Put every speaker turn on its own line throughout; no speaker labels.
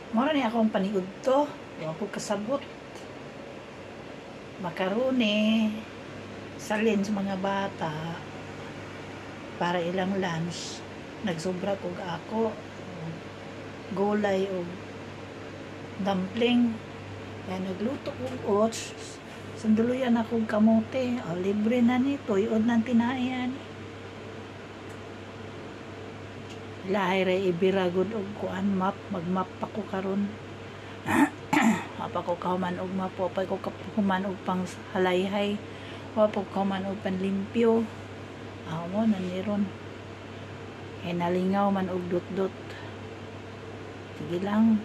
Mura ni akong paniud to. Yung ako kasabot. Makaroni. Salin sa mga bata. Para ilang lunch. Nagsobra kog ako. Gulay o dumpling. Kaya nagluto kong oats. Sanduluyan akong kamote. O, libre na ni. Tuyod ng tinayan. Lahay ray ibiragod og kuan map. Mag-map pa ko karon. Wapa ko kauman og map. Wapa ko kauman og pang halayhay. Wapa ko kauman og panlimpyo. Amo naniron. E nalingaw man og dot-dot. Sige lang.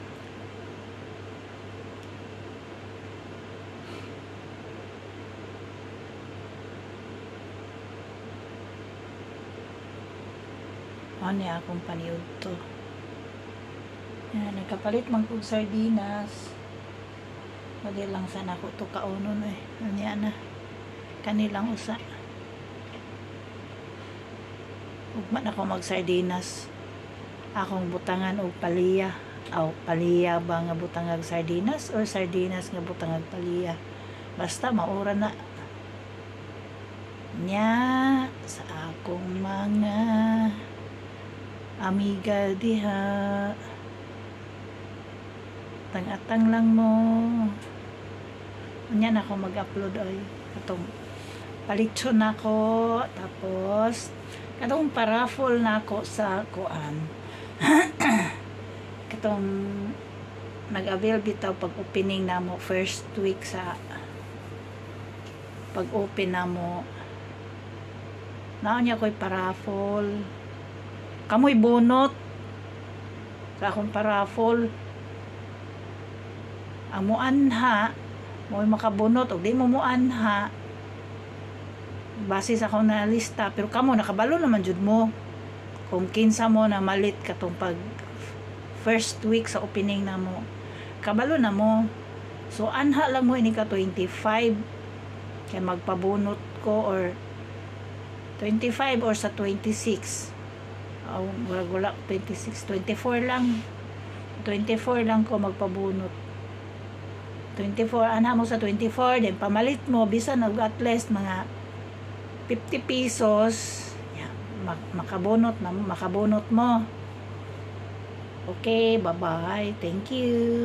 Ano akong paniud to. Yan, nagkapalit man kong sardinas. Pwede lang sana ako to kaunon eh. Ano yan na. Kanilang usa. Ugman ako mag sardinas. Akong butangan o paliya. O paliya ba nga butangag sardinas or sardinas nga butangag paliya. Basta maura na. Nya sa akong mga amiga diha. Tang-atang lang mo. Yan ako mag-upload ay. Katong palitson ako. Tapos katong paraffol na ako sa kuan. Katong nag-avail bitaw pag opening na mo first week sa pag open na mo. Naon niya ko'y paraffol. Kamoy bunot sa akong paraffol. Ang muanha mo'y makabunot o di mo muanha base sa akong nalista, pero kamo nakabalo naman jud mo kung kinsa mo na malit katong pag first week sa opening na mo, kabalo na mo. So anha lang mo ini ka 25 kaya magpabunot ko or 25 or sa 26. Wala 26, 24 lang. 24 lang ko magpabunot. 24, ana mo sa 24, then pamalit mo, bisan at least mga 50 pesos. Yeah, makabunot mo. Okay, bye-bye. Thank you.